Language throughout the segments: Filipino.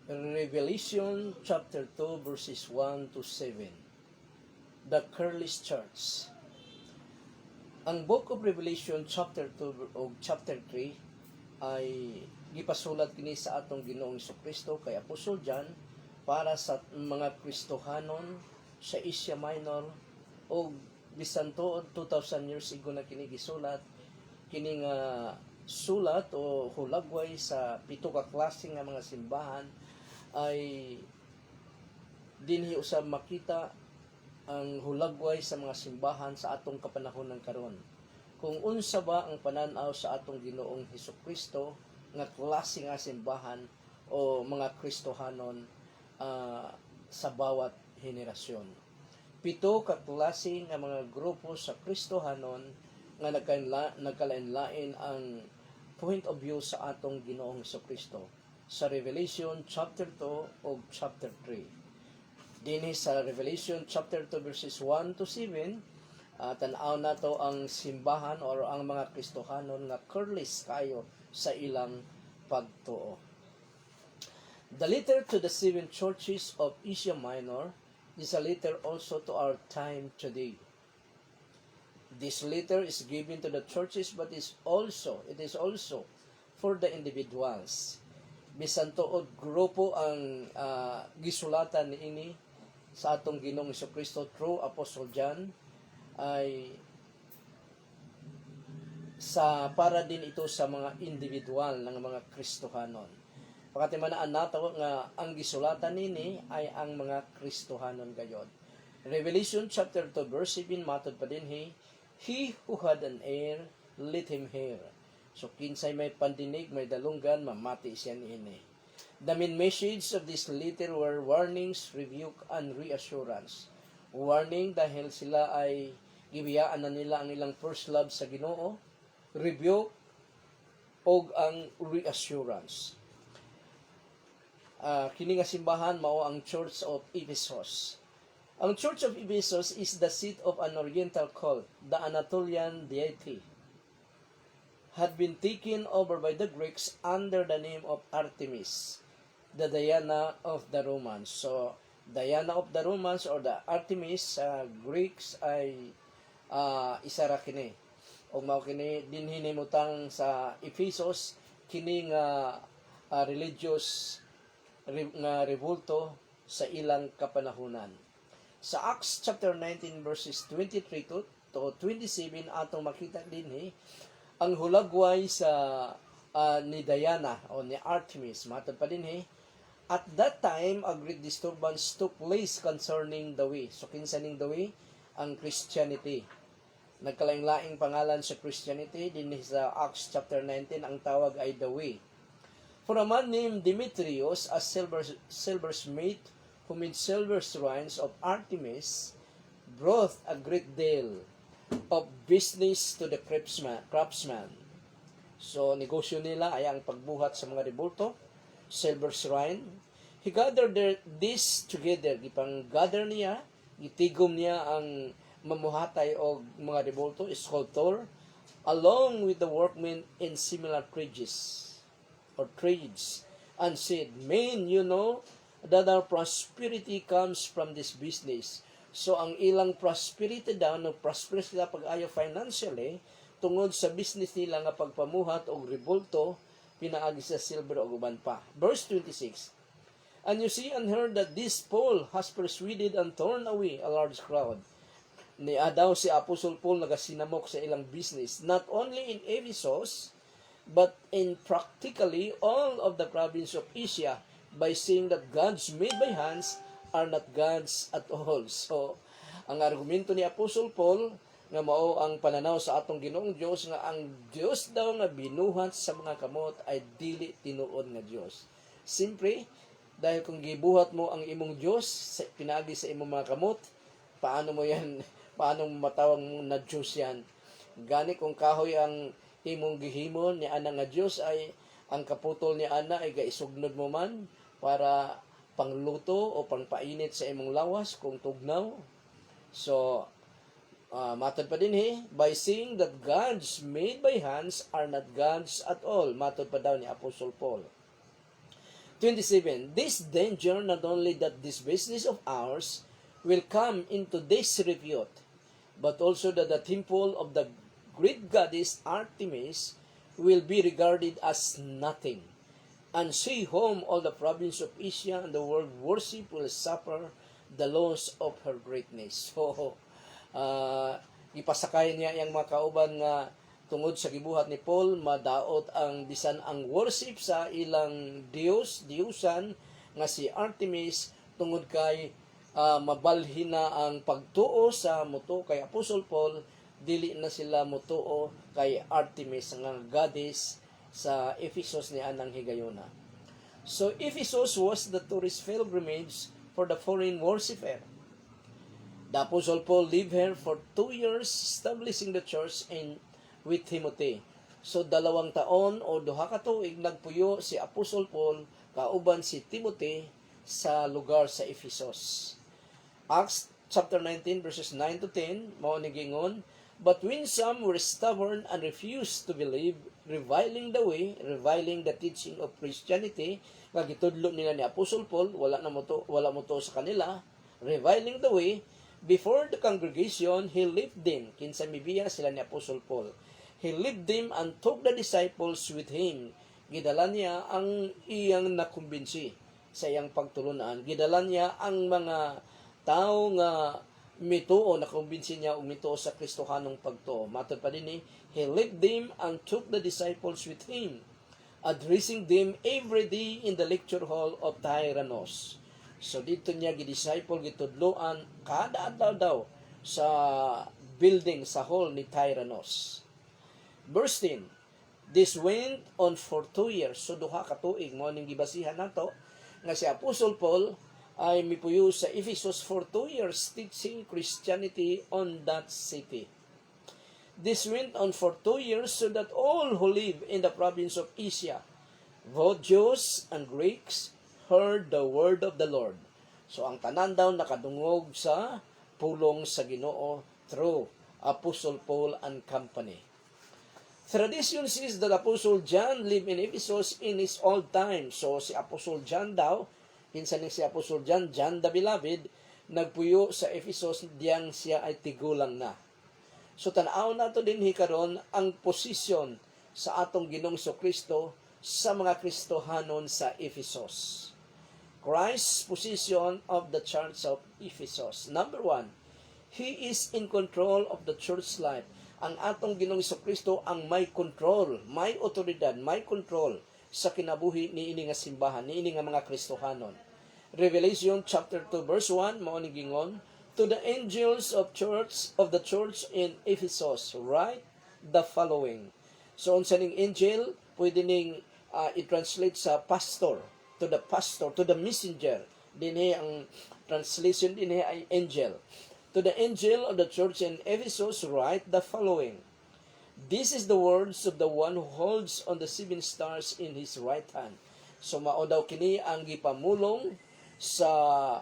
Revelation chapter 2 verses 1 to 7. The Careless Church. Ang Book of Revelation chapter 2 o chapter 3 ay gipasulat kini sa atong Ginoong Jesucristo kay Apostol John para sa mga Kristohanon sa Asia Minor o bisan tuod 2,000 years ago na kini gisulat. Kini nga sulat o hulagway sa pito ka klase nga mga simbahan ay dinhi usab makita ang hulagway sa mga simbahan sa atong kapanahonan karon. Kung unsa ba ang pananaw sa atong Ginoong Hesukristo nga klase nga simbahan o mga Kristohanon sa bawat henerasyon. Pito ka klase nga mga grupo sa Kristohanon nga nagkalain-lain ang point of view sa atong Ginoong Hesukristo sa Revelation chapter 2 o chapter 3. Dinhi sa Revelation chapter 2 verses 1 to 7, tan-aw nato ang simbahan or ang mga Kristohanon nga careless kayo sa ilang pagtuo. The letter to the seven churches of Asia Minor is a letter also to our time today. This letter is given to the churches but it is also for the individuals. Bisan tuod grupo ang gisulatan niini sa atong Ginoong Jesucristo through Apostle John ay para din ito sa mga individual ng mga Kristohanon. Pakatimanaan nato nga ang gisulatan nini ay ang mga Kristohanon gayod. Revelation chapter 2 verse 7 matod pa dinhi, he who had an ear, let him hear. So kinsay may pandinig, may dalunggan, mamati siya niini. The main message of this letter were warnings, rebuke, and reassurance. Warning dahil sila ay gibiyaan na nila ang ilang first love sa Ginoo, rebuke, o ang reassurance. Kini nga simbahan mao ang Church of Ephesus. Ang Church of Ephesus is the seat of an Oriental cult, the Anatolian deity, had been taken over by the Greeks under the name of Artemis, the Diana of the Romans. So, Diana of the Romans or the Artemis sa Greeks ay isa ra kini. O mao kini din hinimutang sa Ephesus kini nga religious nga revolto sa ilang kapanahunan. Sa Acts chapter 19 verses 23 to 27 atong makita dinhi ang hulagway sa ni Diana o ni Artemis. Matod pa dinhi, at that time a great disturbance took place concerning the way. So kinsaning the way? Ang Christianity. Nagkalaing-laing pangalan sa Christianity dinhi sa Acts chapter 19 ang tawag ay the way. For a man named Demetrius, a silversmith who made silver shrines of Artemis, brought a great deal of business to the craftsman. So, negosyo nila ay ang pagbuhat sa mga rebulto, silver shrine. He gathered this together. Ipang-gather niya, itigom niya ang mamuhatay o mga rebulto, sculptor, along with the workmen in similar trades, and said, men, you know that our prosperity comes from this business. So, ang ilang prosperity daw, prosper sila pag-ayo financially, tungod sa business nila nga pagpamuhat o rebulto, pinaagi sa silver o uban pa. Verse 26, and you see and heard that this Paul has persuaded and torn away a large crowd. Niya daw si Apostle Paul nagasinamok sa ilang business, not only in Ephesus, but in practically all of the province of Asia, by saying that gods made by hands are not gods at all. So, ang argumento ni Apostle Paul nga mao ang pananaw sa atong Ginoong Dios nga ang Dios daw nga binuhat sa mga kamot ay dili tinuod nga Dios. Simpre, dahil kung gibuhat mo ang imong Dios pinaagi sa imong mga kamot, paano mo yan, paano matawag mo na Dios yan? Gani kung kahoy ang imong gihimo ni ana nga Dios ay ang kaputol ni ana ay gaisugnod mo man para pangluto o pangpainit sa imong lawas kung tugnaw. So, matod pa din by saying that gods made by hands are not gods at all. Matod pa daw ni Apostle Paul. 27. This danger, not only that this business of ours will come into disrepute, but also that the temple of the great goddess Artemis will be regarded as nothing, and she whom all the province of Asia and the world worship will suffer the loss of her greatness. So, ipasakay niya yung mga kauban nga tungod sa gibuhat ni Paul, madaot ang bisan ang worship sa ilang diyosan nga si Artemis, tungod kay mabalhin na ang pagtuo sa mutuo kay Apostol Paul, dili na sila mutuo kay Artemis nga goddess sa Ephesus ni anang higayuna. So Ephesus was the tourist pilgrimage for the foreign worshipper. The Apostle Paul lived here for 2 years establishing the church with Timothy. So 2 taon o 2 ka tuig nagpuyo si Apostle Paul kauban si Timothy sa lugar sa Ephesus. Acts chapter 19 verses 9 to 10 mao ni gingon, but when some were stubborn and refused to believe, reviling the teaching of Christianity, nga gitudlo nila ni Apostle Paul, wala mo to sa kanila, reviling the way, before the congregation, he left them. Kinsa mibiya sila ni Apostle Paul. He left them and took the disciples with him. Gidala niya ang iyang nakumbinsi sa iyang pagtulunan. Gidala niya ang mga tao nga mituo, nakumbinsi niya og mituo sa Kristohanong pagtuo. Matod pa din he left them and took the disciples with him, addressing them every day in the lecture hall of Tyrannus. So dito niya gidisciple, gitudloan kada adlaw daw sa building sa hall ni Tyrannus. Verse 10. This went on for 2 years. So 2 ka tuig mo ning gibasihan nato nga si Apostle Paul ay mipuyo sa Ephesus for 2 years teaching Christianity on that city. This went on for 2 years so that all who live in the province of Asia, both Jews and Greeks, heard the word of the Lord. So ang tanan daw nakadungog sa pulong sa Ginoo through Apostle Paul and company. Tradition says that Apostle John lived in Ephesus in his old time. So si Apostle John daw, pinsan ni si Apostle John the Beloved, nagpuyo sa Ephesus diyang siya ay tigulang na. So tanaw nato din hikaron ang posisyon sa atong Ginoong Kristo sa mga Kristohanon sa Ephesus. Christ's position of the church of Ephesus. Number 1, He is in control of the church life. Ang atong Ginoong Kristo ang may control, may otoridad, may control sa kinabuhi ni ini nga simbahan, ni ini nga mga Kristohanon. Revelation chapter 2 verse 1 mao ni gingon, to the angels of the church in Ephesus write the following. So unsa ning angel pwede ning i-translate sa pastor, to the messenger. Dinhi ang translation dinhi ay angel. To the angel of the church in Ephesus write the following. This is the words of the one who holds on the 7 stars in his right hand. So mao daw kini ang gipamulong sa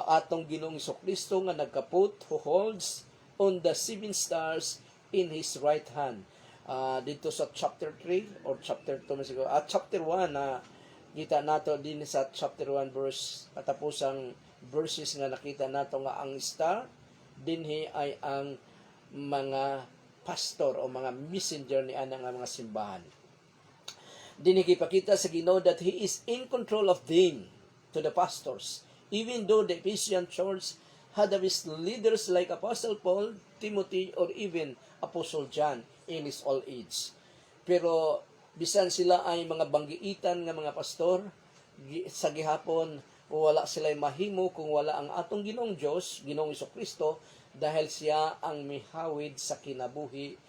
atong Ginoong Kristo nga nagkaput, who holds on the 7 stars in his right hand. Dito sa chapter 3 or chapter 2 siguro, chapter 1 na kita nato din sa chapter 1 verse katapusang verses nga nakita nato nga ang star dinhi ay ang mga pastor o mga messenger ni ana nga mga simbahan. Dinhi gipakita sa Ginoo that He is in control of them, to the pastors, even though the Ephesian church had these leaders like Apostle Paul, Timothy, or even Apostle John in his old age. Pero bisan sila ay mga banggiitan nga mga pastor, sa gihapon wala sila mahimo kung wala ang atong Ginoong Dios, Ginoong Kristo, dahil siya ang mihawid sa kinabuhi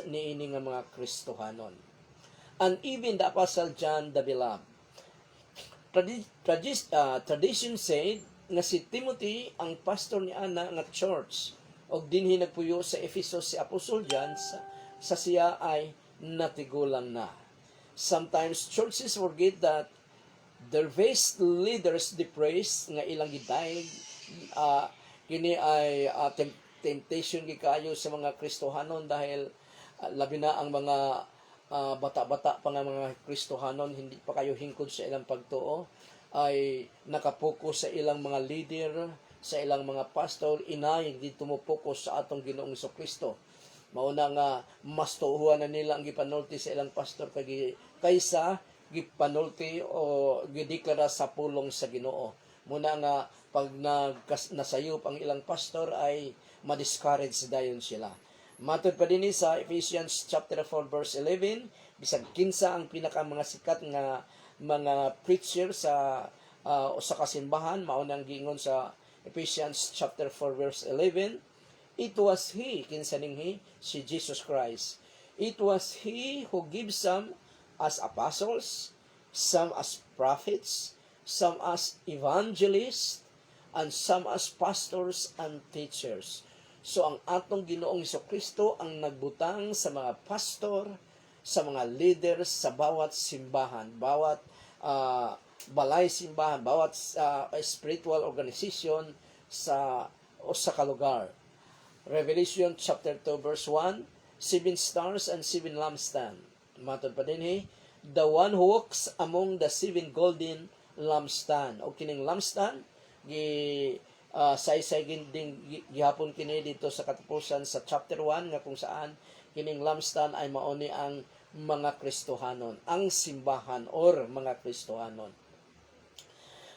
niini nga mga Kristohanon. And even the Apostle John the Beloved. Tradition said nga si Timothy ang pastor ni ana nga church, og dinhi nagpuyo sa Ephesus si Apostle John sa siya ay natigulang na. Sometimes churches forget that their best leaders depressed nga ilang gidayeg kini ay temptation gikayo sa mga Kristohanon dahil labi na ang mga bata-bata pa nga mga Kristohanon, hindi pa kayo hingkod sa ilang pagtuo, ay nakapokus sa ilang mga leader, sa ilang mga pastor, inay, hindi tumupokus sa atong Ginoong Kristo. Mauna nga, mas tuuhan na nila ang gipanulti sa ilang pastor kaysa gipanulti o gideklara sa pulong sa Ginoo. Muna nga, pag nasayop ang ilang pastor ay ma-discourage dayon sila. Matod pa din sa Ephesians chapter 4 verse 11, bisag kinsa ang pinaka mga sikat nga mga preacher sa sa kasimbahan, mao nang giingon sa Ephesians chapter 4 verse 11, it was He, kinsa ning He? Si Jesus Christ. It was He who gives some as apostles, some as prophets, some as evangelists, and some as pastors and teachers. So ang atong Ginoong Kristo ang nagbutang sa mga pastor, sa mga leaders sa bawat simbahan, bawat balay simbahan, bawat spiritual organization sa kalugar. Revelation chapter 2 verse 1, 7 stars and 7 lampstands. Matod pa din the one who walks among the 7 golden lampstand. O kining lampstand, saysay din gihapon kini dito sa katapusan sa chapter 1 nga kung saan kining lampstand ay mauni ang mga Kristohanon, ang simbahan or mga Kristohanon.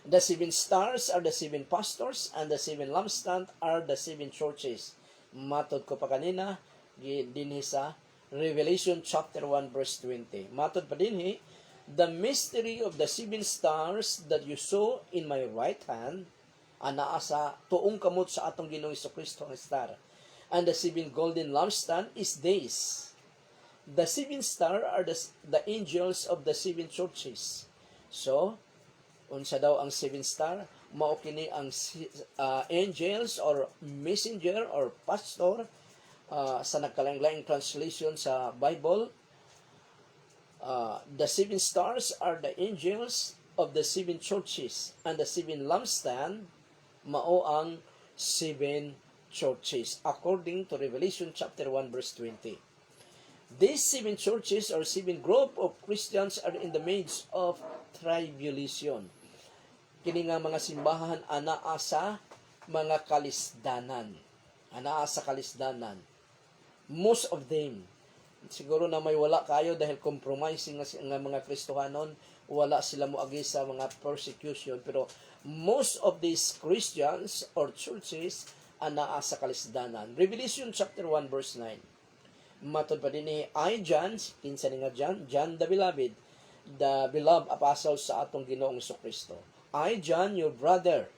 The 7 stars are the 7 pastors and the 7 lampstand are the 7 churches. Matod ko pa kanina dinhi sa Revelation chapter 1 verse 20. Matod pa dinhi, the mystery of the 7 stars that you saw in my right hand, anaa sa tuong kamot sa atong Ginoong Kristo ang star. And the 7 golden lampstand is this. The 7 star are the angels of the 7 churches. So, unsa daw ang 7 star? Mao kini ang angels or messenger or pastor sa nagkalain-laing translation sa Bible. The 7 stars are the angels of the 7 churches, and the 7 lampstand mao ang 7 churches according to Revelation chapter 1 verse 20. These 7 churches or 7 group of Christians are in the midst of tribulation. Kini nga mga simbahan anaa sa mga kalisdanan. Anaa sa kalisdanan. Most of them, siguro na may wala kayo dahil compromising nga mga Kristohanon, wala sila moagi sa mga persecution, pero most of these Christians or churches anaa sa kalisdanan. Revelation chapter 1 verse 9. Matod pa din I, John, kinsa ni nga John the beloved apostle sa atong Ginoong Kristo. I, John, your brother,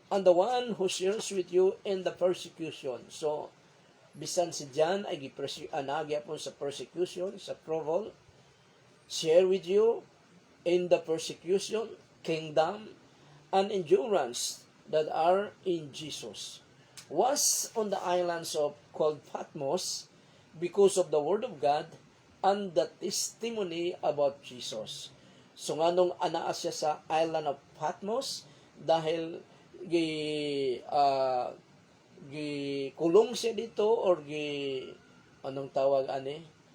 and the one who shares with you in the persecution. So, bisan si John ay gyapon sa persecution, sa trouble, share with you in the persecution, kingdom, and endurance that are in Jesus. Was on the islands called Patmos, because of the word of God and the testimony about Jesus. So nganong anaa siya sa island of Patmos dahil kulong siya dito or anong tawag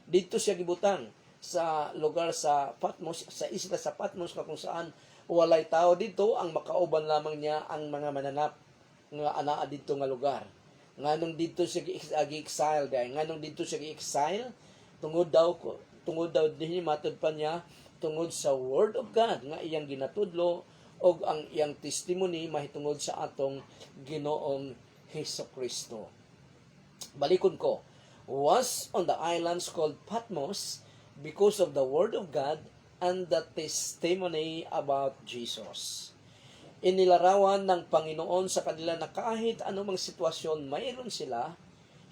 dito siya gibutang sa lugar sa Patmos, sa isla sa Patmos kung saan walay tao dito, ang makauban lamang niya ang mga mananap nga anaa dito nga lugar. Nganong dito siya gi-exile dahil nganong dito siya gi-exile tungod daw dinhi matod pa niya tungod sa word of God nga iyang ginatudlo o ang iyang testimony mahitungod sa atong Ginoong Hesukristo. Balikon ko, was on the islands called Patmos because of the word of God and the testimony about Jesus. Inilarawan ng Panginoon sa kanila na kahit anumang sitwasyon mayroon sila,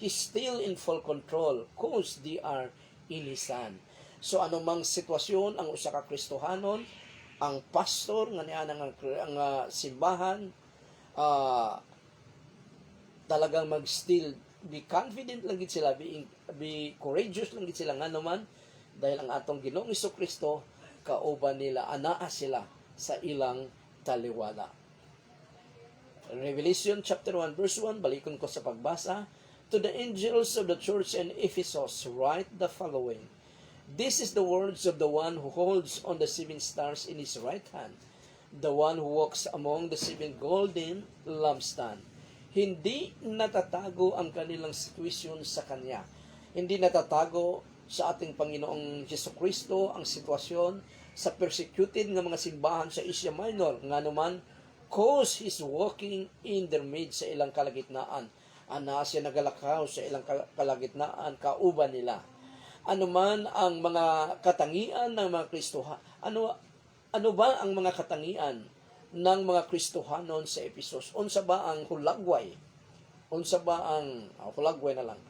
He's still in full control because they are in His hand. So anumang sitwasyon ang usa ka Kristohanon, ang pastor nga niya ang simbahan, talagang mag-still be confident lang gid sila, be courageous lang gid sila nga naman dahil ang atong Ginoong Kristo kauban nila, anaa sila sa ilang taliwala. Revelation chapter 1 verse 1, balikon ko sa pagbasa. To the angels of the church in Ephesus write the following. This is the words of the one who holds on the 7 stars in his right hand, the one who walks among the 7 golden lampstand. Hindi natatago ang kanilang sitwasyon sa Kanya. Hindi natatago sa ating Panginoong Jesucristo ang sitwasyon sa persecuted nga mga simbahan sa Asia Minor, nga naman, cause He's walking in their midst sa ilang kalagitnaan. Ana siya nagalakaw sa ilang kalagitnaan, kauban nila. Ano man ang mga katangian ng mga Kristohan, ano ba ang mga katangian ng mga Kristohanon sa Ephesus? Unsa ba ang hulagway? Unsa ba ang hulagway na lang?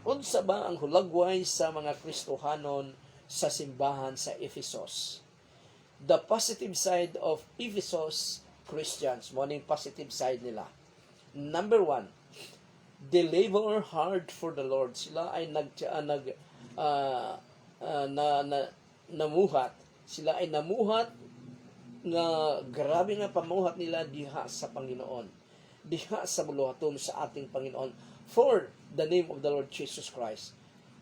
Unsa ba ang hulagway sa mga Kristohanon sa simbahan sa Ephesus? The positive side of Ephesus Christians, mo ning positive side nila. Number 1, they labor hard for the Lord. Sila ay namuhat. Sila ay namuhat nga grabe nga pamuhat nila diha sa Panginoon. Diha sa buluhaton sa ating Panginoon for the name of the Lord Jesus Christ.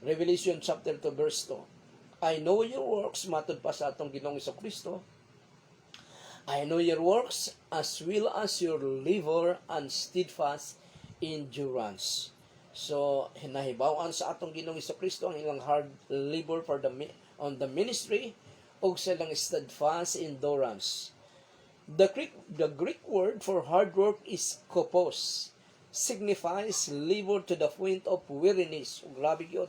Revelation chapter 2 verse 2. I know your works, matod pa sa atong Ginoong Jesucristo. I know your works as well as your labor and steadfast endurance. So, hinahibawan sa atong Ginoong Jesucristo ang ilang hard labor on the ministry o sa ilang steadfast endurance. The Greek word for hard work is kopos. Signifies labor to the point of weariness. Grabe yun.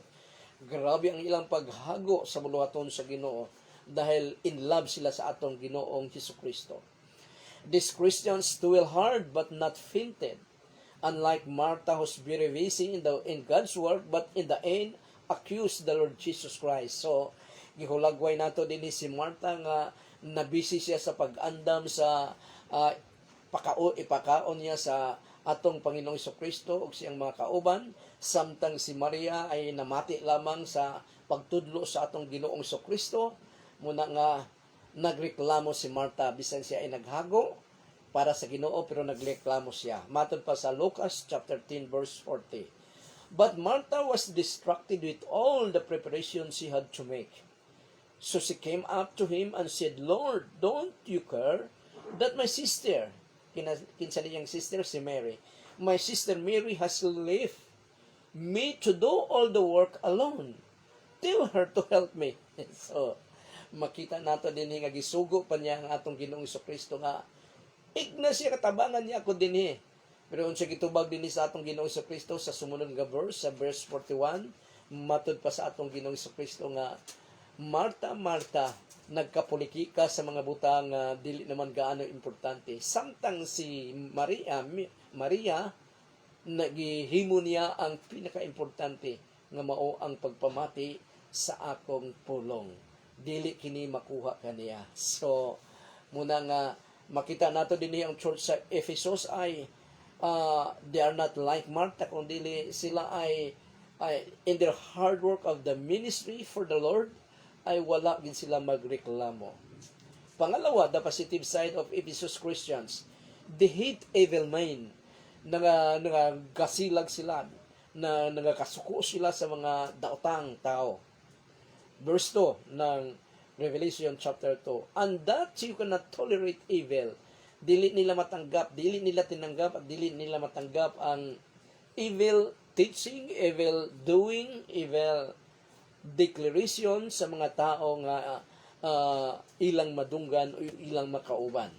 Grabe ang ilang paghago sa buluhaton sa Ginoo dahil in love sila sa atong Ginoong Jesucristo. These Christians toil hard but not fainted. Unlike Martha who's very busy in God's work but in the end accused the Lord Jesus Christ. So, gihulagway nato din si Martha nga nabisi siya sa pag-andam sa ipakaon niya sa atong Panginoong Jesucristo ug siyang mga kauban, samtang si Maria ay namati lamang sa pagtudlo sa atong Ginoong Jesucristo. Muna nga nagreklamo si Martha bisan siya ay naghago para sa Ginoo pero nagreklamo siya. Matod pa sa Lucas chapter 10 verse 40. But Martha was distracted with all the preparations she had to make. So she came up to him and said, Lord, don't you care that my sister, kinsa niyang sister si Mary, my sister Mary has left me to do all the work alone. Tell her to help me. So, makita nato din nga gisugo pa niya ang atong Ginoong Jesucristo nga igna siya katabangan niya ako din Pero unsa gitubag din sa atong Ginoong Jesucristo sa sumunod nga verse, sa verse 41, matud pa sa atong Ginoong Jesucristo nga, Marta, Marta, nagkapuliki ka sa mga butang dili naman gaano importante. Samtang si Maria nagihimo niya ang pinaka-importante nga mao ang pagpamati sa akong pulong. Dili kini makuha kaniya. So, muna nga makita nato din ang church sa Ephesus ay they are not like Martha, kundi sila ay in their hard work of the ministry for the Lord ay wala din sila magreklamo. Pangalawa, the positive side of Ephesus Christians, they hate evil men. Nagasilag sila, nagakasuko sila sa mga daotang tao. Verse 2 ng Revelation chapter 2, and that you cannot tolerate evil. Dili nila tinanggap at dili nila matanggap ang evil teaching, evil doing, evil declaration sa mga tao nga ilang madunggan o ilang makauban.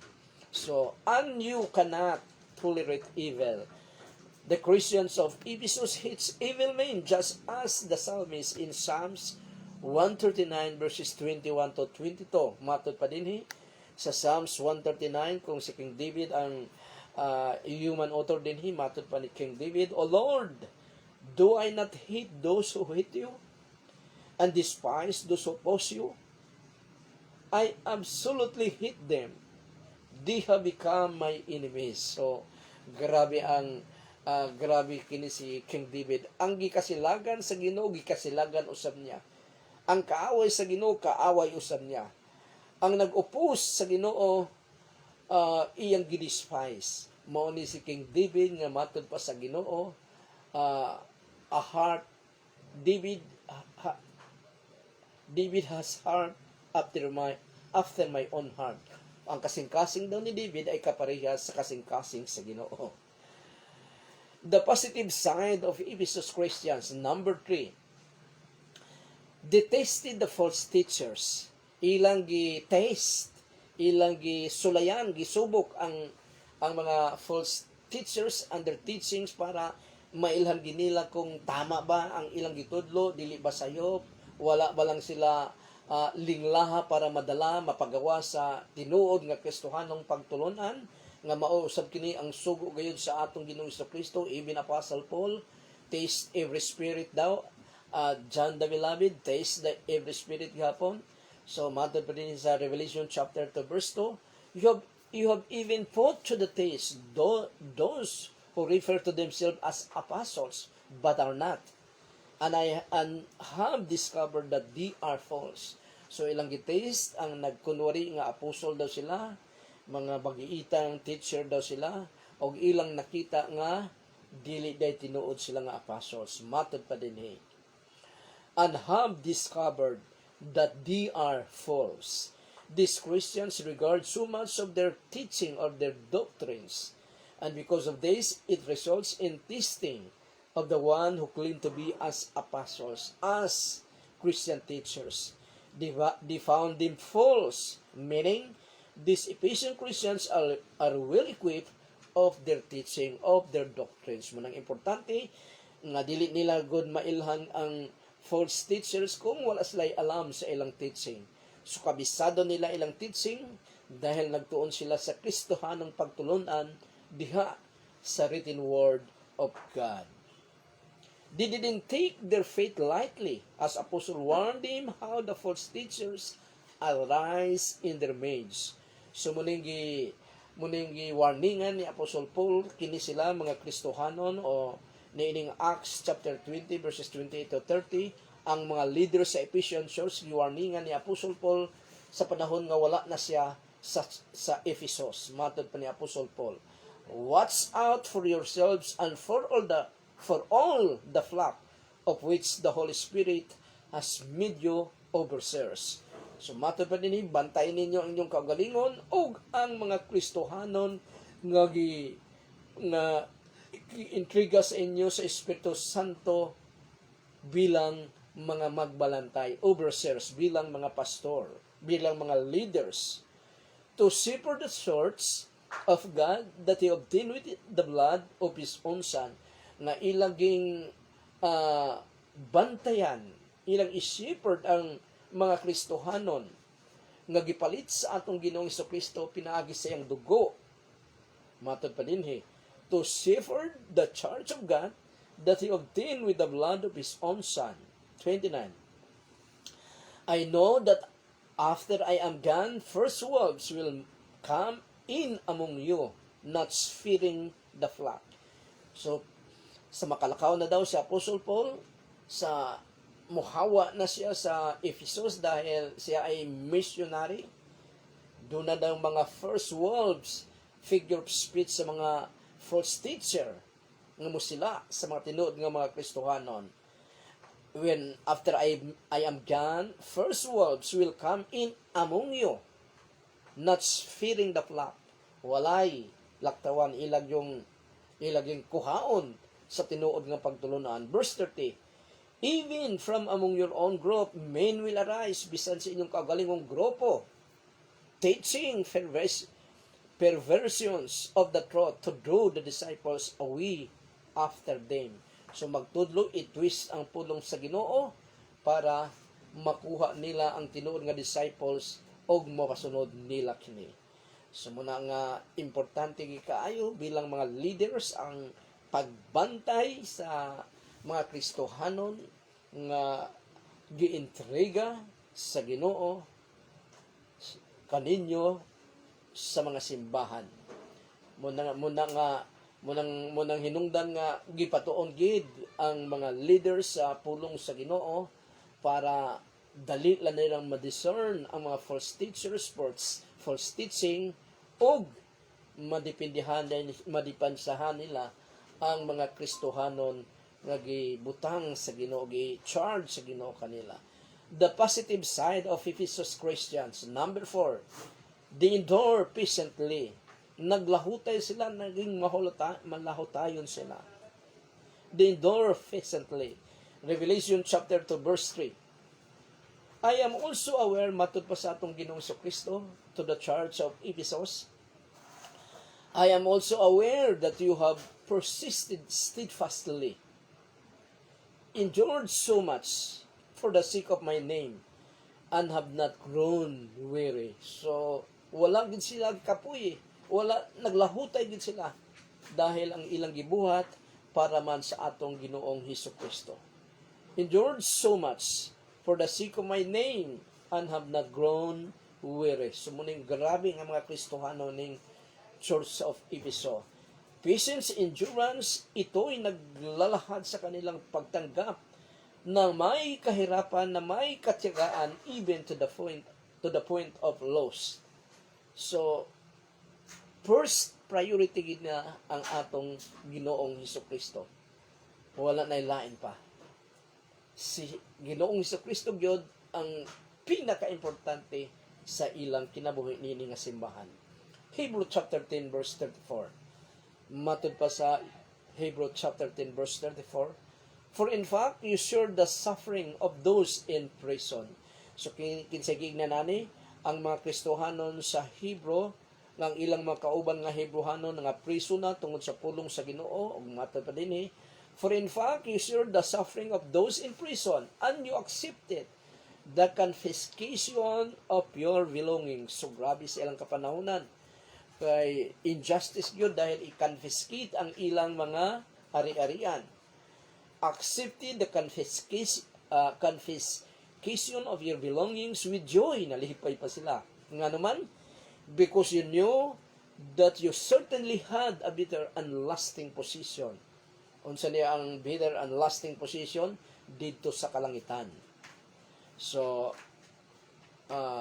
So, and you cannot tolerate evil. The Christians of Ephesus hates evil men, just as the psalmist in Psalms 139 verses 21 to 22. Matod pa din sa Psalms 139 kung si King David ang human author din matod pa ni King David, O Lord, do I not hate those who hate you and despise those who oppose you? I absolutely hate them. They have become my enemies. So, grabe kini si King David. Ang gikasilagan sa Ginoo, gikasilagan usab niya. Ang kaaway sa Ginoo, kaaway usab niya. Ang nag-oppose sa Ginoo, iyang gidespise. Mao ni si King David nga matod pa sa Ginoo, David has heart after my own heart. Ang kasing-kasing daw ni David ay kaparehas sa kasing-kasing sa Ginoo. The positive side of Ephesus Christians, number 3, detested the false teachers. Ilang gi-taste, ilang gi-sulayan, gisubok ang mga false teachers and their teachings para mailhan ginila kung tama ba ang ilang gitudlo, dili ba sayop, wala ba lang sila linglaha para madala mapagawa sa tinuod nga Kristohanong pagtulunan nga mao usab kini ang sugo gayud sa atong Ginoong Kristo. Even Apostle Paul, taste every spirit daw. John the Beloved, taste the every spirit gihapon. So matter pa din sa Revelation chapter 2 verse 2, you have even put to the taste those who refer to themselves as apostles but are not, and have discovered that they are false. So ilang gitaste ang nagkunwari nga apostol daw sila, mga magiitang teacher daw sila, o ilang nakita nga dili day tinuod sila nga apostles. Matod pa din and have discovered that they are false. These Christians regard so much of their teaching or their doctrines, and because of this, it results in testing of the one who claim to be as apostles, as Christian teachers. They found them false, meaning these Ephesian Christians are well equipped of their teaching, of their doctrines. Munang importante nga dili nila good mailhan ang false teachers kung wala sila'y alam sa ilang teaching. So kabisado nila ilang teaching dahil nagtuon sila sa Kristohanong pagtulunan diha sa written word of God. They didn't take their faith lightly, as Apostle warned them how the false teachers arise in their midst. So muning warningan ni Apostle Paul kini sila mga Kristohanon o niining Acts chapter 20 verses 28 to 30, ang mga leaders sa Ephesian church giwarningan ni Apostle Paul sa panahon nga wala na siya sa Ephesus. Matod pa ni Apostle Paul, watch out for yourselves and for all the flock of which the Holy Spirit has made you overseers. So matod pa din bantayan ninyo ang inyong kagalingon o ang mga Kristohanon nga intriga sa inyo sa Espiritu Santo bilang mga magbalantay, overseers, bilang mga pastor, bilang mga leaders, to shepherd the church of God that He obtained with the blood of His own Son, na ilaging bantayan, ilang i-shepherd ang mga Kristohanon nga gipalit sa atong Ginoong Kristo pinaagi sa iyang dugo. Matod pa din to shepherd the church of God that He obtained with the blood of His own Son. 29. I know that after I am gone, first wolves will come in among you, not fearing the flock. So, sa makalakaw na daw si Apostle Paul, sa muhawa na siya sa Ephesus dahil siya ay missionary. Doon na daw mga first wolves, figure of speech sa mga false teacher nga mo sila sa mga tinuod nga mga Kristohanon. When after I am gone, first wolves will come in among you, not fearing the flock. Walay laktawan ilag yung kuhaon sa tinuod nga pagtulunan. Verse 30, even from among your own group, men will arise, bisan sa inyong kagalingong grupo, teaching perversions of the truth to draw the disciples away after them. So magtudlo, i-twist ang pulong sa Ginoo para makuha nila ang tinuod nga disciples o makasunod nila kini. So muna nga importante kaayo bilang mga leaders ang pagbantay sa mga Kristohanon nga giintriga sa Ginoo kaninyo sa mga simbahan. Munang hinungdan nga gipatuon gid ang mga leaders sa pulong sa Ginoo para dali lang nilang ma-discern ang mga false teachers, false teaching, o madipansahan nila ang mga Kristohanon nga gibutang sa Ginoo, gi-charge sa Ginoo kanila. the positive side of Ephesus Christians. Number 4, they endure patiently. Naglahutay sila, naging malahutayon sila. They endure patiently. Revelation chapter 2 verse 3. I am also aware, matod pa sa atong Ginoong Kristo to the church of Ephesus, I am also aware that you have persisted steadfastly, endured so much for the sake of my name, and have not grown weary. So, wala gid sila kapoy, naglahutay gid sila dahil ang ilang gibuhat para man sa atong Ginoong Hesukristo. Endured so much for the sake of my name, and have not grown weary. So, muning grabe nga mga Kristohano ning Church of Ephesus. Patience, endurance, ito'y naglalahad sa kanilang pagtanggap na may kahirapan, na may katiyagaan, even to the point of loss. So, first priority na ang atong Ginoong Hesukristo. Wala na ilain pa. Si Ginoong Hesukristo gyud ang pinaka-importante sa ilang kinabuhi nini nga simbahan. Hebrew chapter 10 verse 34. Matod pa sa Hebrew chapter 10 verse 34. For in fact, you share the suffering of those in prison. So kinsagig na nani ang mga Kristohanon sa Hebrew, ng ilang mga kauban nga Hebrewanon nga priso na tungod sa pulong sa Ginoo, ug matod pa dinhi. For in fact, you share the suffering of those in prison, and you accepted the confiscation of your belongings. So grabe sa ilang kapanahunan. Kay injustice yun dahil i-confiscate ang ilang mga ari-arian. Accepted the confiscation of your belongings with joy. Nalipay pa sila. Nga naman, because you knew that you certainly had a bitter and lasting position. Unsa niya ang bitter and lasting position? Dito sa kalangitan. So,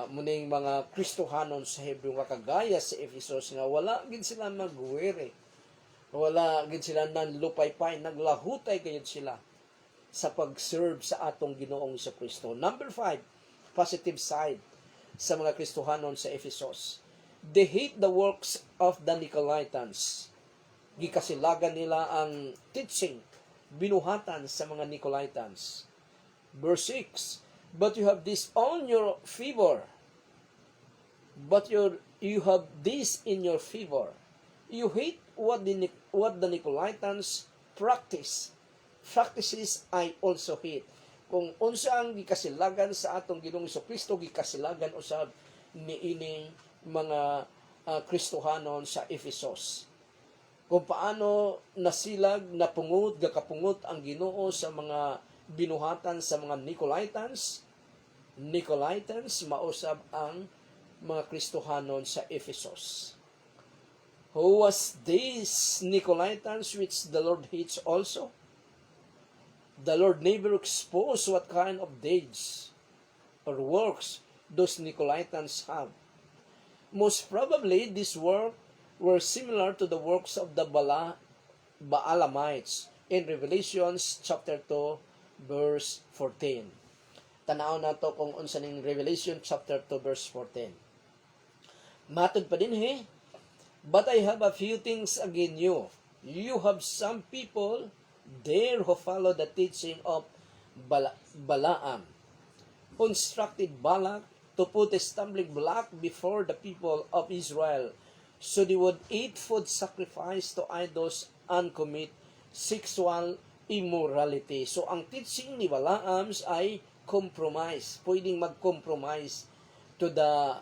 muning mga Kristohanon sa Hebreo nga kagaya sa Ephesus nga wala gid sila magwere, wala gid sila nanlupaypay, naglahutay gayud sila sa pag-serve sa atong Ginoong Kristo. Number 5, positive side sa mga Kristohanon sa Ephesus. They hate the works of the Nicolaitans. Gikasilagan nila ang teaching, binuhatan sa mga Nicolaitans. Verse 6, but you have this on your favor. But you have this in your favor. You hate what the Nicolaitans practices I also hate. Kung unsa ang gikasilagan sa atong Ginoong Kristo, gikasilagan usab niining mga Kristohanon sa Ephesus. Kung paano nasilag, napungot, gakapungot ang Ginoo sa mga binuhatan sa mga Nicolaitans, mausab ang mga Kristohanon sa Ephesus. Who was these Nicolaitans which the Lord hates also? The Lord never exposed what kind of deeds or works those Nicolaitans have. Most probably, these works were similar to the works of the Baalamites in Revelation chapter 2, verse 14. Tanaw na to kung unsa ning Revelation chapter 2 verse 14. Matod pa din but I have a few things against you. You have some people there who follow the teaching of Balaam, who instructed Balak to put a stumbling block before the people of Israel, so they would eat food sacrificed to idols and commit sexual immorality. So, ang teaching ni Balaam ay compromise. Pwedeng mag-compromise to the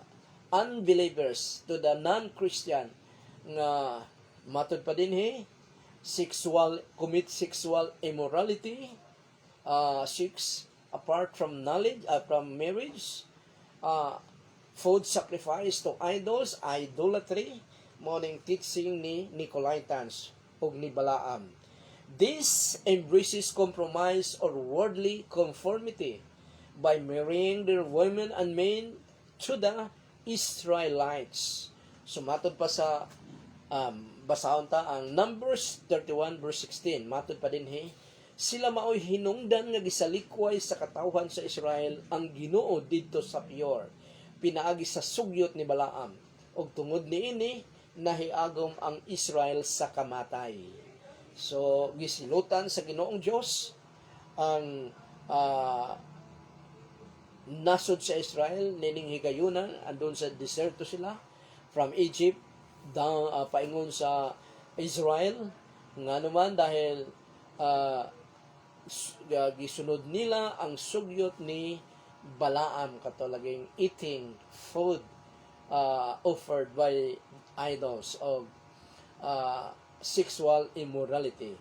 unbelievers, to the non-Christian, nga matod pa din commit sexual immorality, sex apart from knowledge, from marriage, food sacrifice to idols, idolatry, morning teaching ni Nicolaitans o ni Balaam. This embraces compromise or worldly conformity by marrying their women and men to the Israelites. Sumatod pa sa basahon ta ang Numbers 31 verse 16. Matod pa din sila maoy hinungdan nga gisalikway sa katawhan sa Israel ang Ginoo didto sa Peor, pinaagi sa sugyot ni Balaam, ug tungod niini nahiagom ang Israel sa kamatay. So gisilutan sa Ginoong Dios ang nasod sa Israel nining higayunan, andun sa deserto sila from Egypt down paingon sa Israel, nga naman dahil gisunod nila ang sugyot ni Balaam katulaging eating food offered by idols of sexual immorality.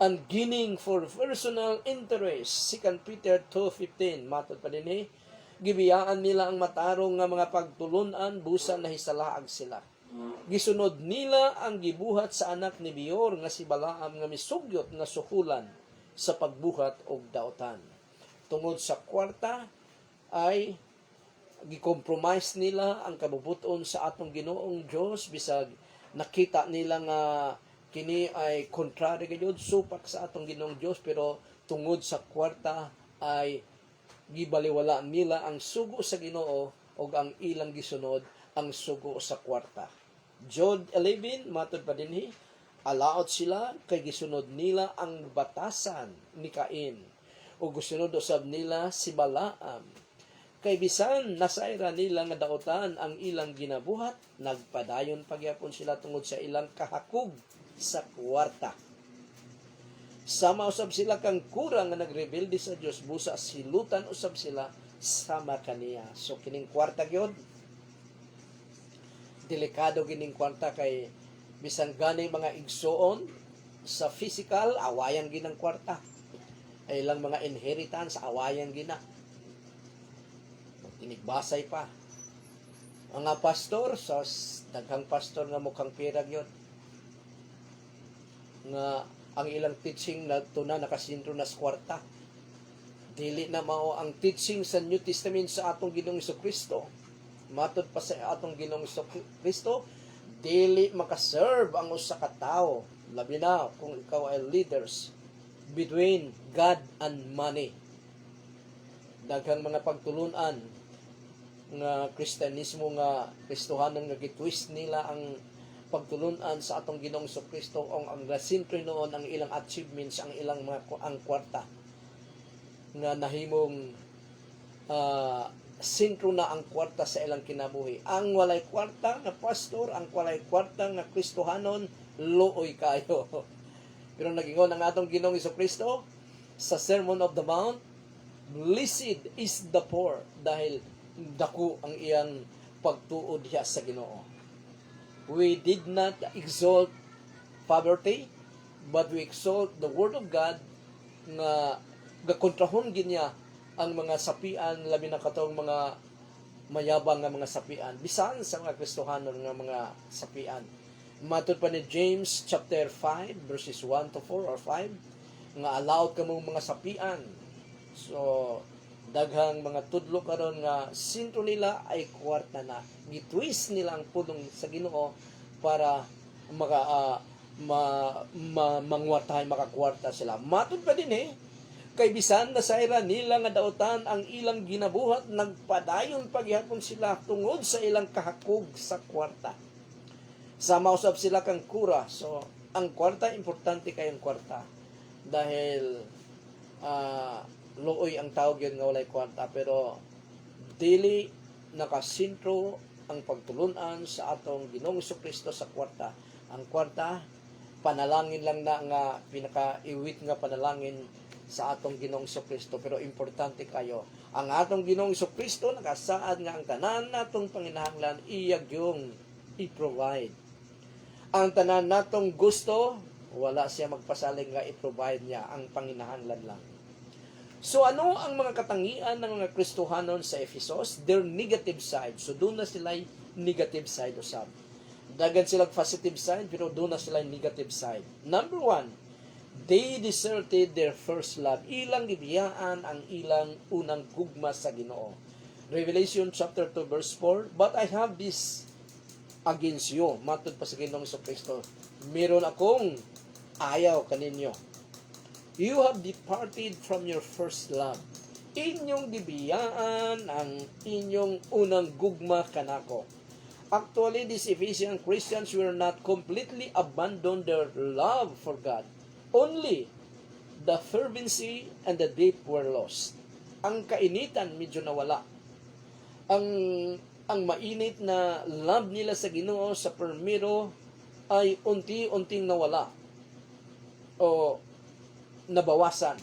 And gining for personal interest, 2 Peter 2:15, matod pa din gibiyaan nila ang matarong nga mga pagtulunan busa na hisalaag sila. Gisunod nila ang gibuhat sa anak ni Beor nga si Balaam nga misugyot nga suhulan sa pagbuhat og daotan. Tungod sa kwarta ay gi-compromise nila ang kabubuton sa atong Ginoong Dios bisag nakita nila nga kini ay contrary gayud supak sa atong Ginoong Dios, pero tungod sa kwarta ay gibaliwala nila ang sugo sa Ginoo ug ang ilang gisunod ang sugo sa kwarta. Jude 11 matod pa dinhi, alaot sila kay gisunod nila ang batasan ni Cain ug gisunod usab nila si Balaam. Kay bisan nasayra nila nga daotan ang ilang ginabuhat, nagpadayon pagyapon sila tungod sa ilang kahakog sa kwarta. Sama usab sila kang kurang nga nagrebelde sa Dios, busa silutan usab sila sama kaniya. So kining kwarta gyud delikado gining kwarta, kay bisan gani mga igsuon sa physical awayan ginang kwarta, ay lang mga inheritance awayan gina, tinigbasay pa mga pastor sa daghang pastor nga mukhang pera gyud nga ang ilang teaching na tuna nakasintro na sa kwarta. Dili na mao ang teaching sa New Testament sa atong Ginoong Kristo. Matod pa sa atong Ginoong Kristo, dili makaserve ang usa ka tawo, labi na kung ikaw ay leaders, between God and money. Daghang mga pagtulunan nga Kristiyanismo nga Kristohanon nga gitwist nila ang pagtulunan sa atong Ginoong Kristo, ang sentro noon ang ilang achievements, ang ilang mga ang kwarta nga nahimong sentro na ang kwarta sa ilang kinabuhi. Ang walay kwarta nga pastor, ang walay kwarta nga Kristohanon, luoy kayo. Pero nagingon ang atong Ginoong Kristo sa Sermon of the Mount, blessed is the poor, dahil dako ang iyang pagtuod diha sa Ginoo. We did not exalt poverty, but we exalt the Word of God nga gakontrahon ginya ang mga sapian, labi na katong mga mayabang nga mga sapian, bisan sa mga Kristohanon nga mga sapian. Matod pa ni James chapter 5 verses 1 to 4 or 5 nga allowed kamong mga sapian. So daghang mga tudlo karon nga sintro nila ay kwarta na. Gitwist nila ang pulong sa Ginoo para mangwatay makakwarta sila. Matod pa din kay bisan nasayra nila nga daotan ang ilang ginabuhat, nagpadayon paghapon sila tungod sa ilang kahakog sa kwarta. Sama usab sila kang kura. So ang kwarta, importante kayong kwarta dahil luoy ang tawag yun nga walay kwarta, pero dili nakasintro ang pagtulunan sa atong Ginoong Kristo sa kwarta. Ang kwarta panalangin lang na nga pinaka-iwit nga panalangin sa atong Ginoong Kristo, pero importante kayo ang atong Ginoong Kristo nakasaad nga ang tanan natong panginahanglan iyag yung i-provide. Ang tanan natong gusto wala siya magpasalig nga i-provide niya, ang panginahanglan lang. So ano ang mga katangian ng mga Kristohanon sa Ephesus? Their negative side. So doon na sila negative side usab. Dagan sila positive side, pero doon na sila negative side. Number 1, they deserted their first love. Ilang gibiyaan ang ilang unang gugma sa Ginoo. Revelation chapter 2 verse 4, but I have this against you. Matod pa sa Ginoong Kristo, meron akong ayaw kaninyo. You have departed from your first love. Inyong gibiyaan ang inyong unang gugma kanako. Actually, these Ephesian Christians were not completely abandoned their love for God. Only the fervency and the deep were lost. Ang kainitan medyo nawala. Ang mainit na love nila sa Ginoo sa permiro ay unti-unting nawala o nabawasan.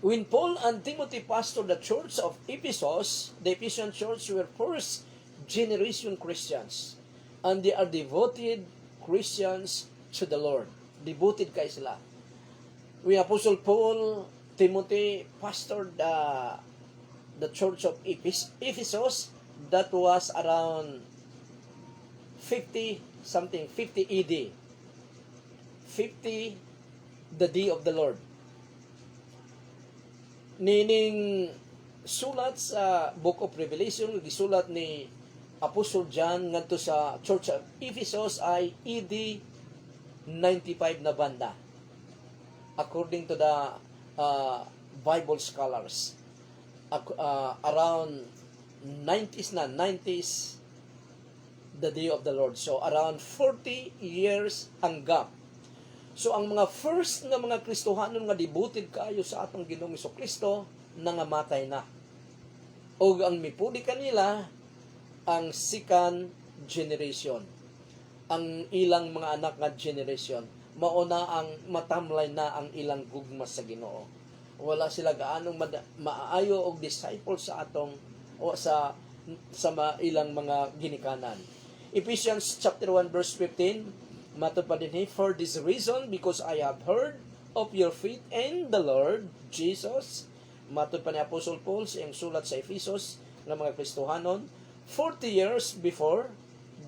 When Paul and Timothy pastored the church of Ephesus, the Ephesian church were first generation Christians, and they are devoted Christians to the Lord. Devoted kay sila. When Apostle Paul, Timothy pastored the church of Ephesus, that was around 50 AD. 50, the day of the Lord. Nining sulat sa Book of Revelation, gisulat ni Apostle John ngadto sa Church of Ephesus ay AD 95 na banda. According to the Bible scholars. Around 90s the day of the Lord. So around 40 years ang gap. So ang mga first nga mga Kristohanon nga devoted kaayo sa atong Ginoong Kristo nangamatay na. O ang mipuli kanila ang second generation. Ang ilang mga anak nga generation, mauna ang matamlay na ang ilang gugma sa Ginoo. Wala sila gaanong maayo og disciple sa atong o sa ilang mga ginikanan. Ephesians chapter 1 verse 15, matod pa din, for this reason, because I have heard of your faith in the Lord Jesus. Matod pa ni Apostle Paul sa iyang sulat sa Ephesus ng mga Kristohanon 40 years before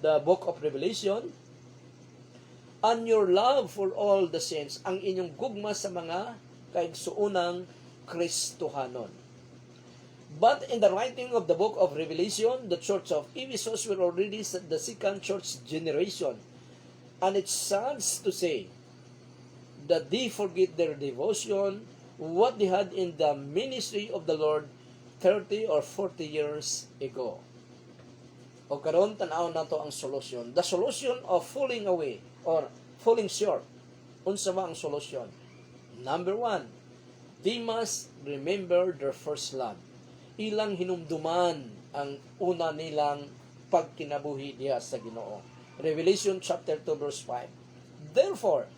the book of Revelation, and your love for all the saints, ang inyong gugma sa mga kaigsuunang Kristohanon. But in the writing of the book of Revelation, the church of Ephesus were already the second church generation. And it's sad to say that they forget their devotion, what they had in the ministry of the Lord 30 or 40 years ago. O karon tanaw nato ang solution. The solution of falling away or falling short. Unsa ba ang solution? Number 1, they must remember their first love. Ilang hinumduman ang una nilang pagkinabuhi diha sa Ginoo. Revelation chapter 2 verse 5. Therefore,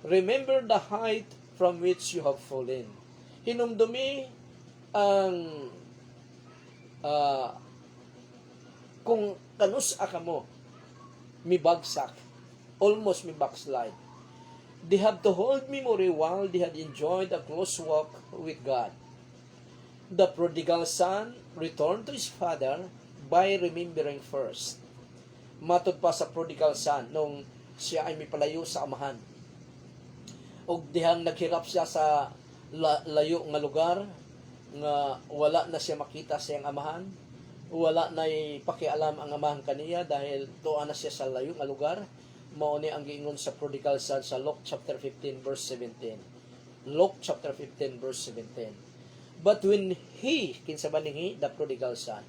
remember the height from which you have fallen. Hinumdumi ang kung kanus ka mo, mibagsak, almost mi backslide. They have to hold memory while they had enjoyed a close walk with God. The prodigal son returned to his father by remembering first. Matod pa sa prodigal son nung siya ay mipalayo sa amahan. Og dihang naghirap siya sa layo nga lugar nga wala na siya makita sa iyang amahan, wala na pakialam ang amahan kaniya dahil tuwa na siya sa layo nga lugar. Mao ni ang giingon sa prodigal son sa Luke chapter 15 verse 17. Luke chapter 15 verse 17. But when he, kinsa ba ni the prodigal son,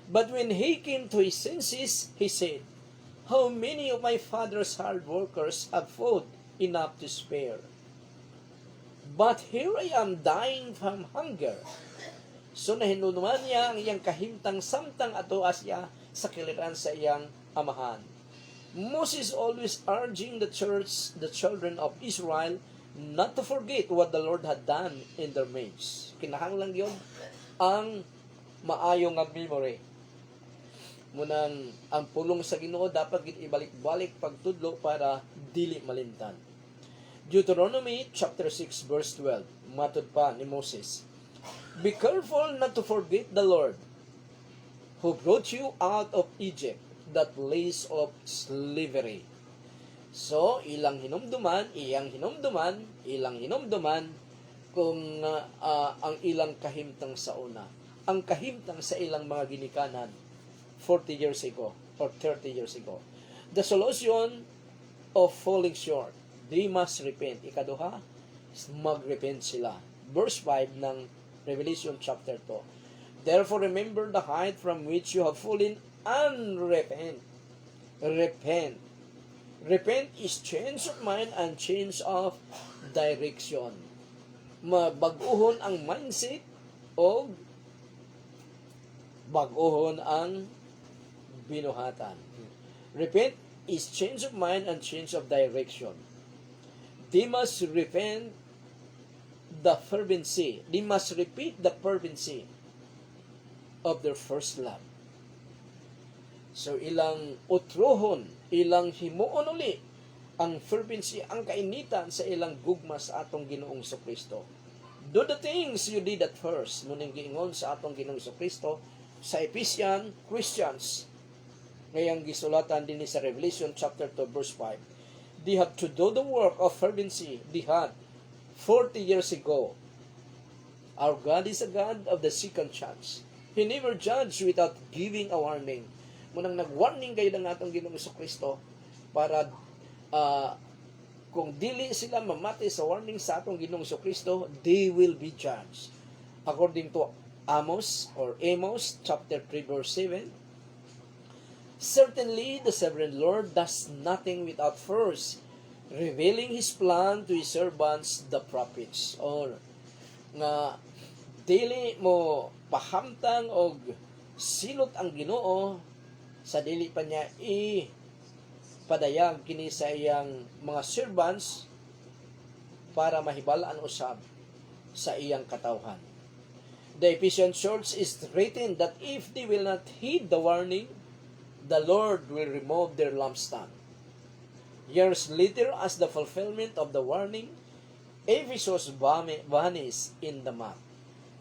but when he came to his senses, he said, how many of my father's hard workers have food enough to spare? But here I am dying from hunger. So nahinunuman niya ang iyang kahimtang samtang ato asya sa kiliran sa iyang amahan. Moses always urging the church, the children of Israel, not to forget what the Lord had done in their midst. Kinahanglan yun ang maayo nga memory. Munang ang pulong sa Ginoo dapat ibalik-balik pagtudlo para dili malimtan. Deuteronomy chapter 6 verse 12. Matod pa ni Moses, be careful not to forget the Lord who brought you out of Egypt, that place of slavery. So, iyang hinumduman kung ang ilang kahimtang sa una. Ang kahimtang sa ilang mga ginikanan 40 years ago or 30 years ago. The solution of falling short, they must repent. Ikaduha, mag-repent sila. Verse 5 ng Revelation chapter 2. Therefore remember the height from which you have fallen and repent. Repent. Repent is change of mind and change of direction. Mabaguhon ang mindset o baguhon ang binuhatan. Repent is change of mind and change of direction. They must repent the fervency. They must repeat the fervency of their first love. So ilang utrohon, ilang himuon uli ang fervency, ang kainitan sa ilang gugma sa atong Ginoong Kristo. Do the things you did at first. Muning giingon sa atong Ginoong Kristo sa Ephesian Christians. Ngayang gisulatan din sa Revelation chapter 2 verse 5. They have to do the work of fervency they had 40 years ago. Our God is a God of the second chance. He never judged without giving a warning. Munang nag-warning kayo ng atong Ginoong Kristo para kung dili sila mamati sa warning sa atong Ginoong Kristo, they will be judged. According to Amos chapter 3 verse 7, certainly the sovereign Lord does nothing without first revealing His plan to His servants, the prophets. Or nga dili mo pahamtang og silot ang Ginoo sa dili pa niya padayag kini sa iyang mga servants para mahibalaan usab sa iyang katawhan. The Ephesian church is written that if they will not heed the warning, the Lord will remove their lampstand. Years later, as the fulfillment of the warning, Ephesus vanished in the map.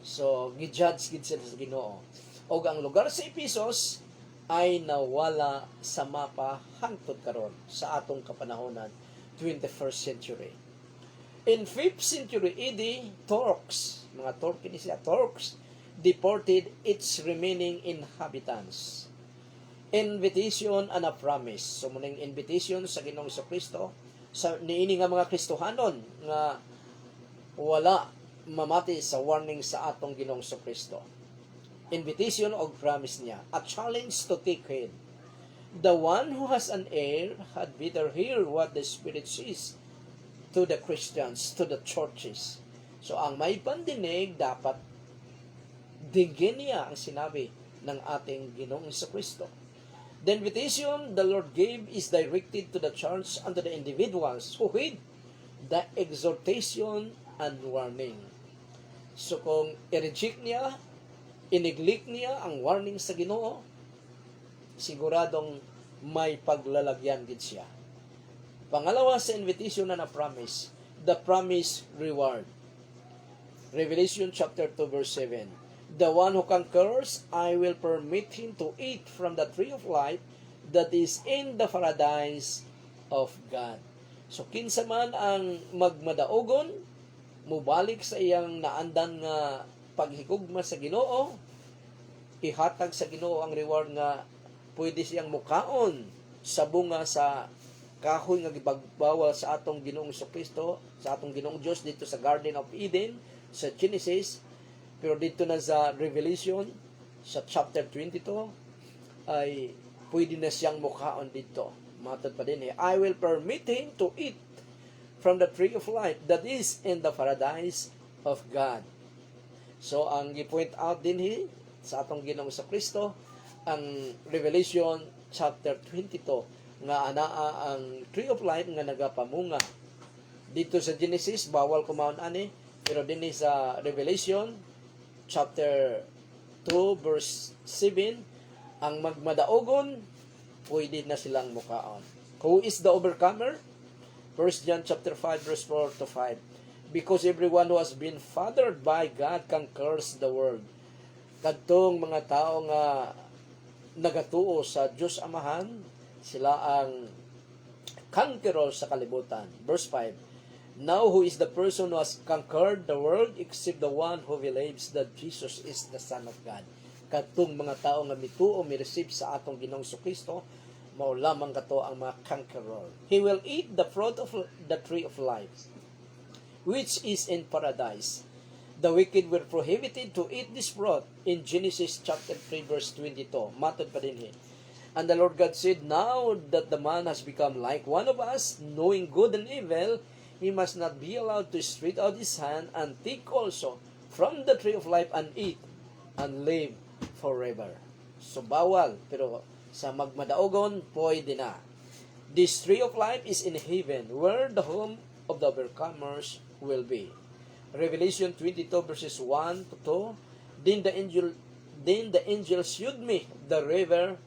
So, gijudge gid sila sa Ginoo. O ang lugar sa Ephesus ay nawala sa mapa hangtod karon sa atong kapanahonan, 21st century. In 5th century AD, Turks, mga Turks, deported its remaining inhabitants. Invitation and a promise. So, muning invitation sa Ginoong Kristo, sa niini nga mga Kristohanon nga wala mamati sa warning sa atong Ginoong Kristo. Invitation o promise niya. A challenge to take heed. The one who has an ear had better hear what the Spirit says to the Christians, to the churches. So, ang may pandinig, dapat digin niya ang sinabi ng ating Ginoong Kristo. The invitation the Lord gave is directed to the church and to the individuals who heed the exhortation and warning. So, kung i-reject niya, ineglect niya ang warning sa Ginoo, siguradong may paglalagyan din siya. Pangalawa sa invitation na promise, the promise reward. Revelation chapter 2 verse 7. The one who conquers, I will permit him to eat from the tree of life that is in the paradise of God. So kinsa man ang magmadaogon, mubalik sa iyang naandan nga paghigugma sa Ginoo, ihatag sa Ginoo ang reward nga pwede siyang mukaon sa bunga sa kahoy nga gibagbawal sa atong Ginoong Kristo, sa atong Ginoong Dios dito sa Garden of Eden sa Genesis, pero dito na sa Revelation sa chapter 22 ay pwede na siyang mukaon dito. Matod pa din I will permit him to eat from the tree of life that is in the paradise of God. So ang gi-point out din sa atong Ginoong Kristo ang Revelation chapter 22 nga anaa ang tree of life nga nagapamunga. Dito sa Genesis bawal kumaon ani, pero dinhi sa Revelation chapter 2 verse 7 ang magmadaogon pwede na silang mukaon. Who is the overcomer? 1 John chapter 5 verse 4 to 5. Because everyone who has been fathered by God conquers the world. Kadtong mga tao nga nagatuo sa Diyos Amahan, sila ang conqueror sa kalibutan. Verse 5. Now who is the person who has conquered the world except the one who believes that Jesus is the Son of God? Kadtong mga tao nga mituo mi-receive sa atong Ginoong Kristo, mao lamang kato ang mga conqueror. He will eat the fruit of the tree of life, which is in paradise. The wicked were prohibited to eat this fruit in Genesis chapter 3 verse 22. Matod pa din. And the Lord God said, now that the man has become like one of us, knowing good and evil, he must not be allowed to stretch out his hand and take also from the tree of life and eat and live forever. So bawal, pero sa magmadaogon, pwede na. This tree of life is in heaven, where the home of the overcomers will be. Revelation 22 verses 1 to 2. Then the angel showed me the river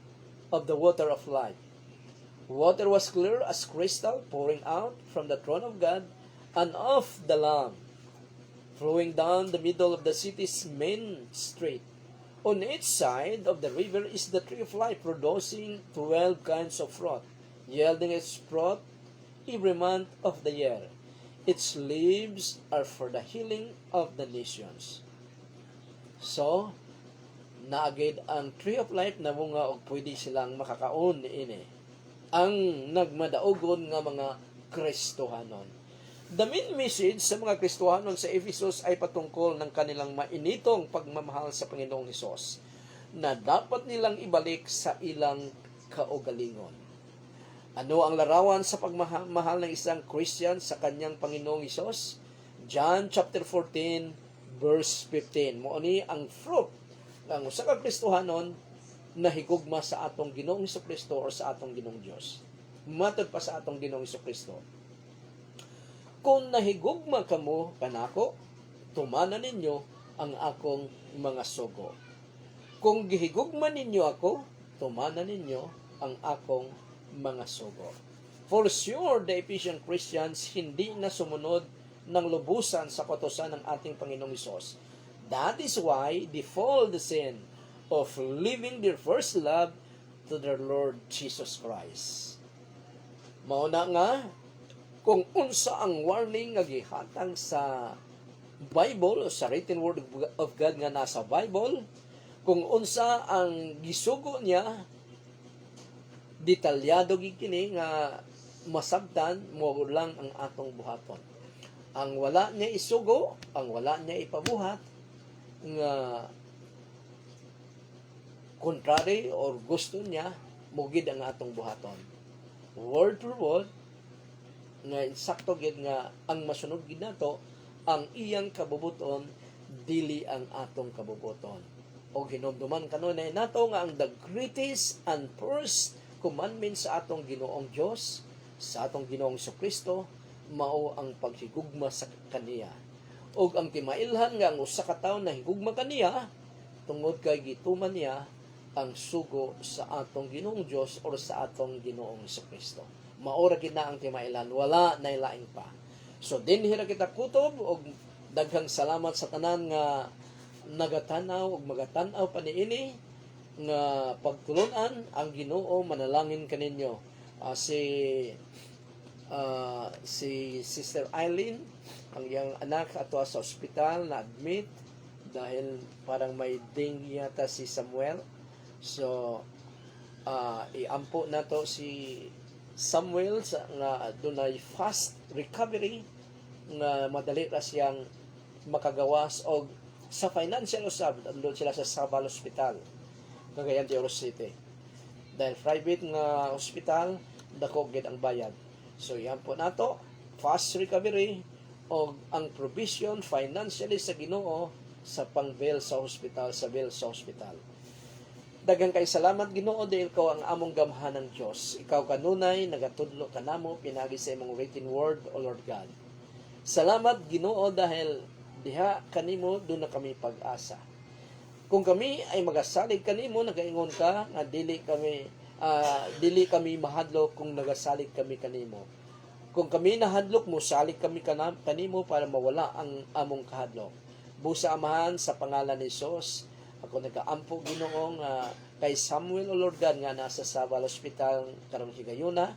of the water of life. Water was clear as crystal, pouring out from the throne of God and of the Lamb, flowing down the middle of the city's main street. On each side of the river is the tree of life, producing 12 kinds of fruit, yielding its fruit every month of the year. Its leaves are for the healing of the nations. So, naagid ang tree of life na bunga og pwede silang makakaon ini. Ang nagmadaogon nga mga Kristohanon. The main message sa mga Kristohanon sa Ephesus ay patungkol ng kanilang mainitong pagmamahal sa Panginoong Hesus na dapat nilang ibalik sa ilang kaugalingon. Ano ang larawan sa pagmamahal ng isang Christian sa kanyang Panginoong Hesus? John chapter 14 verse 15. Mooni ang fruit ng usa ka Kristohanon na higugma sa atong Ginoong Hesukristo o sa atong Ginoong Dios. Matod pa sa atong Ginoong Hesukristo. Kung nahigugma kamo kanako, tumanan ninyo ang akong mga sugo. Kung gihigugma ninyo ako, tumanan ninyo ang akong mga sugo. For sure, the Ephesian Christians hindi na sumunod ng lubusan sa kautusan ng ating Panginoong Hesus. That is why they fall the sin of leaving their first love to their Lord Jesus Christ. Mauna nga, kung unsa ang warning nga gihatag sa Bible o sa written word of God nga nasa Bible, kung unsa ang gisugo niya, detalyado gikini nga masabtan mo lang ang atong buhaton. Ang wala niya isugo, ang wala niya ipabuhat nga contrary or gusto niya mugid ang atong buhaton. Word for word nga insakto gid nga ang masunod gid nato ang iyang kabubuton dili ang atong kabubuton. O hinumduman kanunay nato nga ang the greatest and first commandment sa atong Ginoong Dios, sa atong Ginoong Jesucristo, mao ang paghigugma sa kaniya. Og ang timailhan nga ang usa ka tawo na higugma kaniya tungod kay gituman niya ang sugo sa atong Ginoong Dios or sa atong Ginoong Jesucristo. Maora gid na ang timailhan, wala na laing pa. So dinhi ra kita kutob og daghang salamat sa tanan nga nagatanaw og magatan-aw pa niini nga pagtulunan ang Ginoo. Manalangin kaninyo. Si Sister Eileen, ang iyang anak ato sa ospital na admit dahil parang may dengue yata si Samuel. So iampo nato si Samuel sa nga dunay fast recovery nga madali ra siyang makagawas og sa financial usab andun sila sa Sabal Hospital, Cagayan de Oro City. Dahil private nga hospital, dako gid ang bayad. So yan po nato, fast recovery o ang provision financially sa Ginoo sa pang-bill sa hospital, sa bill sa hospital. Daghang kay salamat Ginoo dahil ikaw ang among gamhan ng Dios. Ikaw kanunay nagatudlo kanamo pinagi sa imong written word, O Lord God. Salamat Ginoo dahil diha kanimo doon na kami pag-asa. Kung kami ay magasalig kanimo, nagaingon ka nga dili kami mahadlok kung nagasalig kami kanimo. Kung kami nahadlok mo, salig kami kanimo para mawala ang among kahadlok. Busa amahan sa pangalan ni Jesus, ako nagaampo Ginoo nga kay Samuel, O Lord God, nga nasa Sabal Hospital karong higayuna,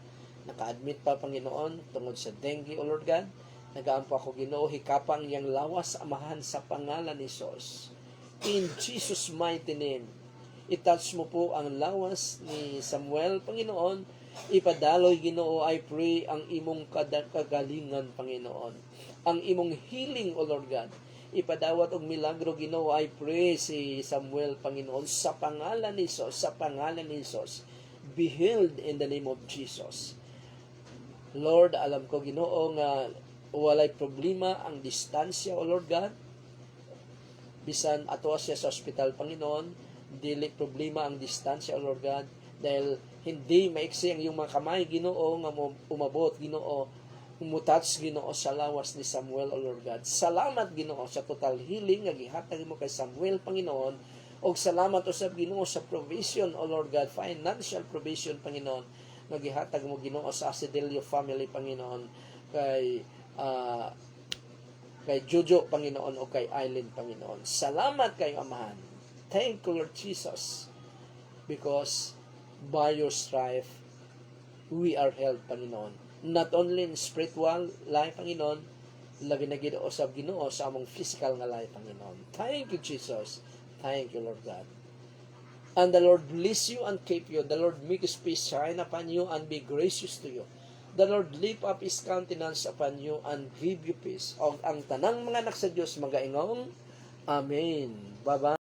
naka-admit pa Panginoon tungod sa dengue, O Lord God. Nagaampo ako Ginoo, hikapang yang lawas amahan sa pangalan ni Jesus. In Jesus' mighty name, itouch mo po ang lawas ni Samuel, Panginoon, Ipadaloy, Ginoo, I pray, ang imong kagalingan, Panginoon. Ang imong healing, O Lord God. Ipadawat og milagro, Ginoo, I pray si Samuel, Panginoon, sa pangalan ni Jesus, sa pangalan ni Jesus. Be healed in the name of Jesus. Lord, alam ko, Ginoo, nga walay problema ang distansya, O Lord God. Bisan ato siya sa ospital, Panginoon, dili problema ang distansya, O Lord God, dahil hindi maiksi ang iyong mga kamay, Ginoo, nga umabot, Ginoo, umutats, Ginoo, sa lawas ni Samuel, O Lord God. Salamat, Ginoo, sa total healing nga gihatag mo kay Samuel, Panginoon, o salamat usab, Ginoo, sa provision, O Lord God, financial provision, Panginoon, nga gihatag mo, Ginoo, sa Asedelio family, Panginoon, kay Jojo, Panginoon, o kay Eileen, Panginoon. Salamat kayo, Amahan. Thank you, Lord Jesus, because by your stripe, we are healed, Panginoon. Not only in spiritual life, Panginoon, labi na Ginoo sa Ginoo sa among physical nga life, Panginoon. Thank you, Jesus. Thank you, Lord God. And the Lord bless you and keep you. The Lord make His face shine upon you and be gracious to you. The Lord lift up His countenance upon you and give you peace. O ang tanang mga anak sa Diyos magaingong. Amen. Bye-bye.